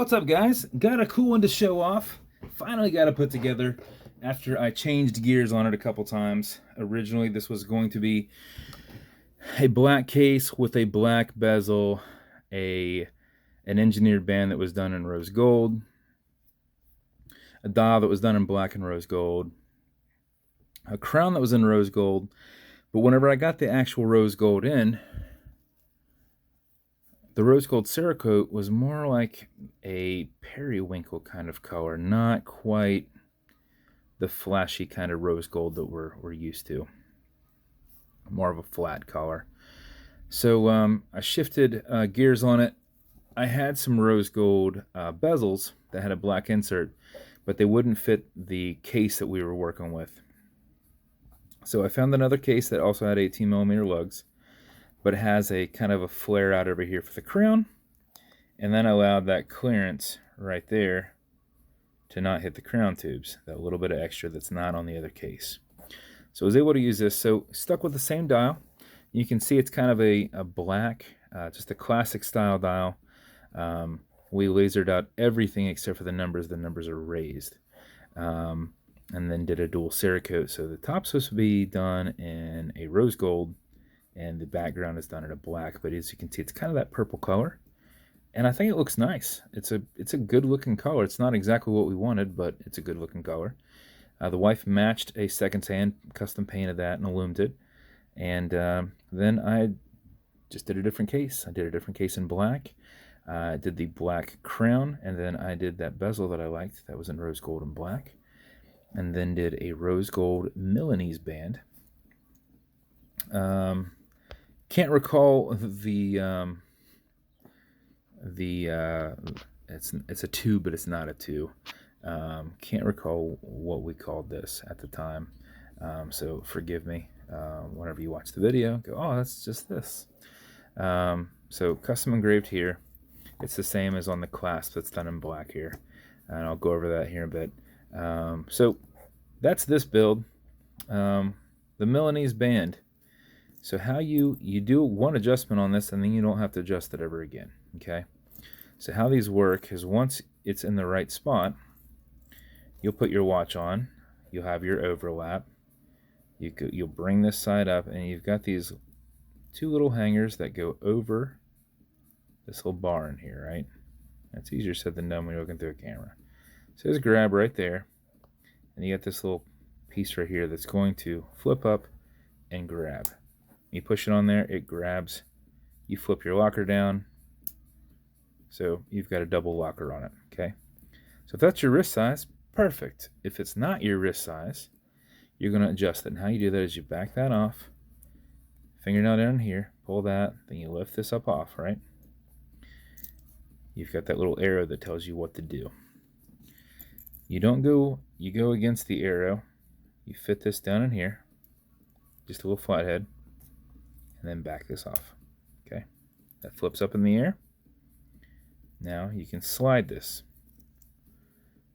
What's up, guys? Got a cool one to show off. Finally got it put together after I changed gears on it a couple times. Originally, this was going to be a black case with a black bezel, an engineered band that was done in rose gold, a dial that was done in black and rose gold, a crown that was in rose gold. But whenever I got the actual rose gold in, the rose gold cerakote was more like a periwinkle kind of color, not quite the flashy kind of rose gold that we're used to. More of a flat color. So I shifted gears on it. I had some rose gold bezels that had a black insert, but they wouldn't fit the case that we were working with. So I found another case that also had 18mm lugs, but it has a kind of a flare out over here for the crown, and then I allowed that clearance right there to not hit the crown tubes, that little bit of extra that's not on the other case. So I was able to use this. So stuck with the same dial. You can see it's kind of a black, just a classic style dial. We lasered out everything except for the numbers. The numbers are raised. And then did a dual cerakote. So the top's supposed to be done in a rose gold, and the background is done in a black, but as you can see, it's kind of that purple color, and I think it looks nice. It's a good looking color. It's not exactly what we wanted, but it's a good looking color. The wife matched a second hand, custom painted that and illumined it, and then I just did a different case. I did a different case in black. I did the black crown, and then I did that bezel that I liked that was in rose gold and black, and then did a rose gold Milanese band. Can't recall it's a 2, but it's not a 2. Can't recall what we called this at the time, so forgive me. Whenever you watch the video, go, oh, that's just this. So custom engraved here. It's the same as on the clasp that's done in black here, and I'll go over that here in a bit. So that's this build, the Milanese band. So how you do one adjustment on this, and then you don't have to adjust it ever again, okay? So how these work is once it's in the right spot, you'll put your watch on, you'll have your overlap, you'll bring this side up, and you've got these two little hangers that go over this little bar in here, right? That's easier said than done when you're looking through a camera. So just grab right there, and you got this little piece right here that's going to flip up and grab. You push it on there, it grabs. You flip your locker down, so you've got a double locker on it, okay? So if that's your wrist size, perfect. If it's not your wrist size, you're going to adjust it. And how you do that is you back that off, fingernail down here, pull that, then you lift this up off, right? You've got that little arrow that tells you what to do. You go against the arrow, you fit this down in here, just a little flathead, and then back this off, okay? That flips up in the air. Now you can slide this.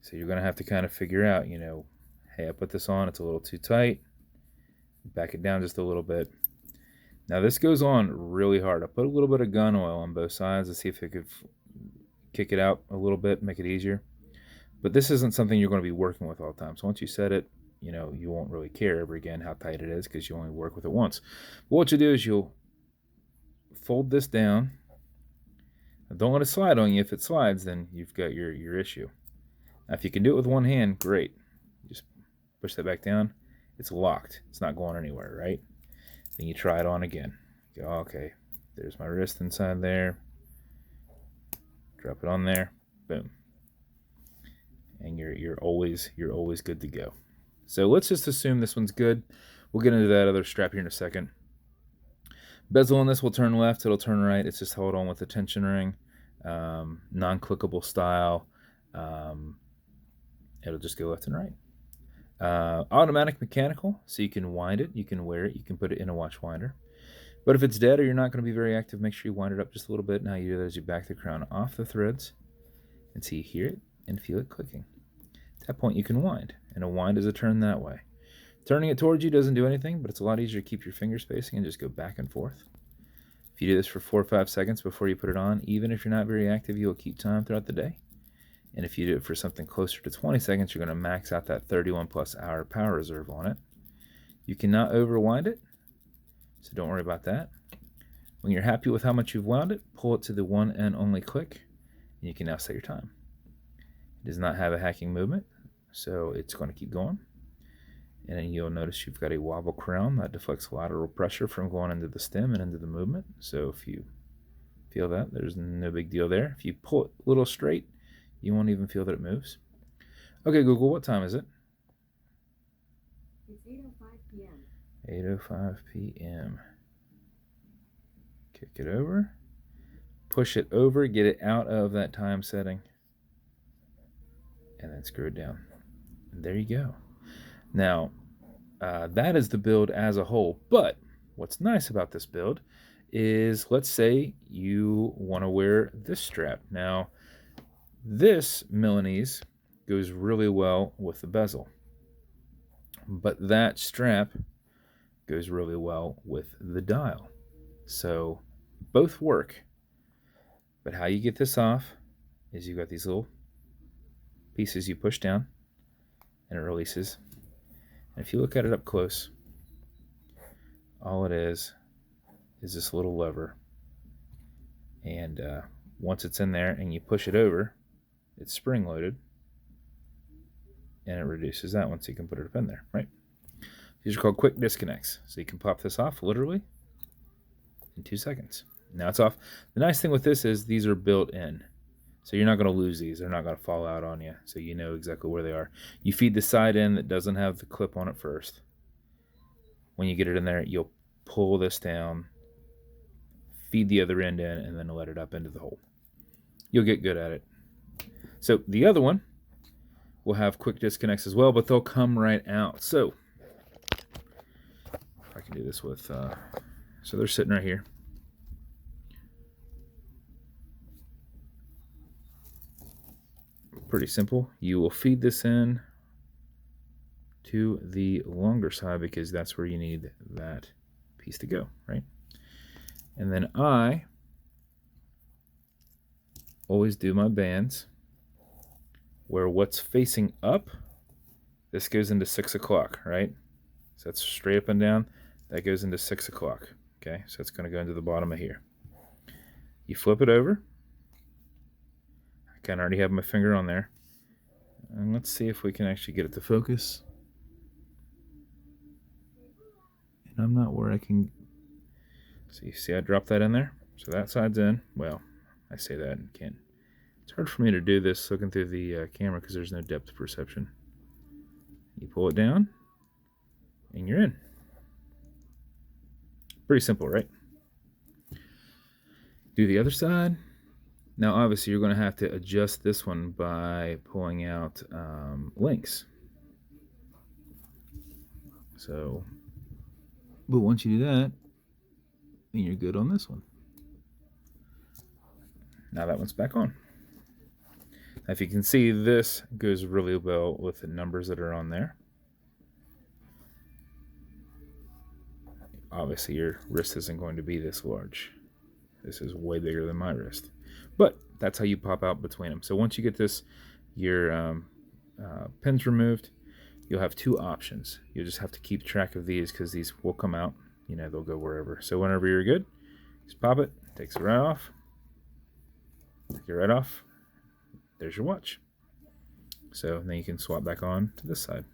So you're gonna have to kind of figure out, hey, I put this on, it's a little too tight. Back it down just a little bit. Now this goes on really hard. I put a little bit of gun oil on both sides to see if it could kick it out a little bit, make it easier. But this isn't something you're going to be working with all the time. So once you set it, you won't really care ever again how tight it is because you only work with it once. But what you do is you'll fold this down. Don't let it slide on you. If it slides, then you've got your issue. Now, if you can do it with one hand, great. Just push that back down. It's locked. It's not going anywhere, right? Then you try it on again. Go, okay, there's my wrist inside there. Drop it on there. Boom. And you're always good to go. So let's just assume this one's good. We'll get into that other strap here in a second. Bezel on this will turn left, it'll turn right. It's just held on with a tension ring, non-clickable style. It'll just go left and right. Automatic mechanical, so you can wind it, you can wear it, you can put it in a watch winder. But if it's dead or you're not going to be very active, make sure you wind it up just a little bit. Now you do that as you back the crown off the threads, and so you hear it and feel it clicking. At that point you can wind, and a wind is a turn that way. Turning it towards you doesn't do anything, but it's a lot easier to keep your finger spacing and just go back and forth. If you do this for 4 or 5 seconds before you put it on, even if you're not very active, you'll keep time throughout the day. And if you do it for something closer to 20 seconds, you're going to max out that 31 plus hour power reserve on it. You cannot overwind it, so don't worry about that. When you're happy with how much you've wound it, pull it to the one and only click, and you can now set your time. It does not have a hacking movement, so it's going to keep going. And then you'll notice you've got a wobble crown that deflects lateral pressure from going into the stem and into the movement. So if you feel that, there's no big deal there. If you pull it a little straight, you won't even feel that it moves. Okay, Google, what time is it? It's 8:05 p.m. 8:05 p.m. Kick it over. Push it over, get it out of that time setting. And then screw it down. And there you go. Now, that is the build as a whole. But what's nice about this build is, let's say you want to wear this strap. Now, this Milanese goes really well with the bezel, but that strap goes really well with the dial. So both work, but how you get this off is you've got these little pieces you push down and it releases. And if you look at it up close, all it is this little lever, and once it's in there and you push it over, it's spring loaded and it reduces that one, so you can put it up in there, right? These are called quick disconnects, so you can pop this off literally in 2 seconds. Now it's off. The nice thing with this is these are built in, so you're not going to lose these. They're not going to fall out on you, so you know exactly where they are. You feed the side end that doesn't have the clip on it first. When you get it in there, you'll pull this down, feed the other end in, and then let it up into the hole. You'll get good at it. So the other one will have quick disconnects as well, but they'll come right out. So if I can do this with, so they're sitting right here. Pretty simple. You will feed this in to the longer side because that's where you need that piece to go, right? And then I always do my bands where what's facing up, this goes into 6 o'clock, right? So that's straight up and down. That goes into 6 o'clock, okay? So it's going to go into the bottom of here. You flip it over. I can already have my finger on there. And let's see if we can actually get it to focus. And I'm not where I can... So you see I dropped that in there? So that side's in. Well, I say that and can't. It's hard for me to do this looking through the camera because there's no depth perception. You pull it down, and you're in. Pretty simple, right? Do the other side. Now, obviously, you're going to have to adjust this one by pulling out links. So, but once you do that, then you're good on this one. Now that one's back on. Now, if you can see, this goes really well with the numbers that are on there. Obviously, your wrist isn't going to be this large. This is way bigger than my wrist. But that's how you pop out between them. So once you get this, your pins removed, you'll have two options. You'll just have to keep track of these because these will come out. You know, they'll go wherever. So whenever you're good, just pop it, takes it right off. Take it right off. There's your watch. So then you can swap back on to this side.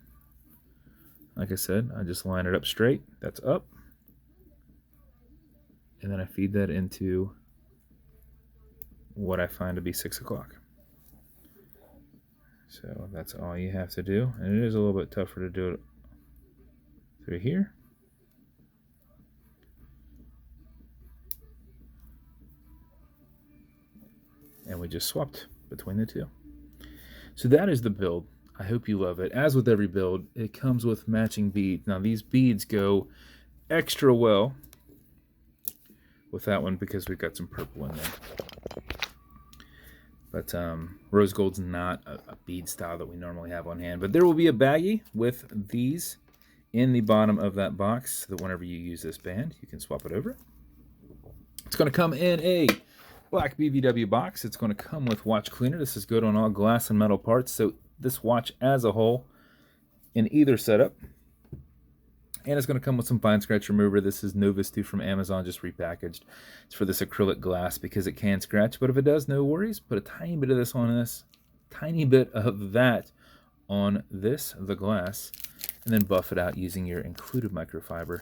Like I said, I just line it up straight. That's up. And then I feed that into what I find to be 6 o'clock. So that's all you have to do. And it is a little bit tougher to do it through here. And we just swapped between the two. So that is the build. I hope you love it. As with every build, it comes with matching beads. Now these beads go extra well with that one because we've got some purple in there. But rose gold's not a bead style that we normally have on hand. But there will be a baggie with these in the bottom of that box so that whenever you use this band, you can swap it over. It's going to come in a black BVW box. It's going to come with watch cleaner. This is good on all glass and metal parts. So this watch as a whole in either setup. And it's going to come with some fine scratch remover. This is Novus 2 from Amazon, just repackaged. It's for this acrylic glass because it can scratch, but if it does, no worries. Put a tiny bit of this on this, tiny bit of that on this, the glass, and then buff it out using your included microfiber.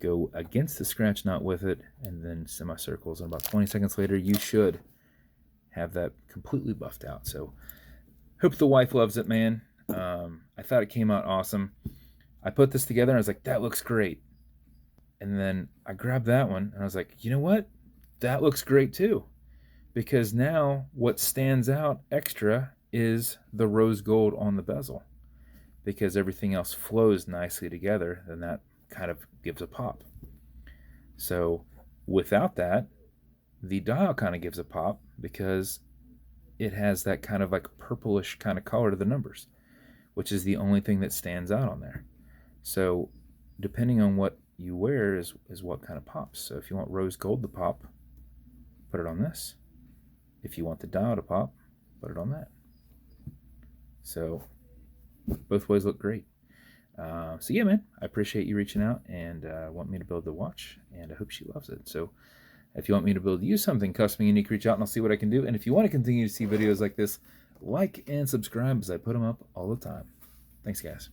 Go against the scratch, not with it, and then semicircles. And about 20 seconds later, you should have that completely buffed out. So hope the wife loves it, man. I thought it came out awesome. I put this together and I was like, that looks great. And then I grabbed that one and I was like, you know what? That looks great too. Because now what stands out extra is the rose gold on the bezel. Because everything else flows nicely together, then that kind of gives a pop. So without that, the dial kind of gives a pop because it has that kind of like purplish kind of color to the numbers, which is the only thing that stands out on there. So depending on what you wear is what kind of pops. So if you want rose gold to pop, put it on this. If you want the dial to pop, put it on that. So both ways look great. So yeah, man, I appreciate you reaching out and want me to build the watch, and I hope she loves it. So if you want me to build you something custom and unique, reach out and I'll see what I can do. And if you want to continue to see videos like this, like and subscribe as I put them up all the time. Thanks, guys.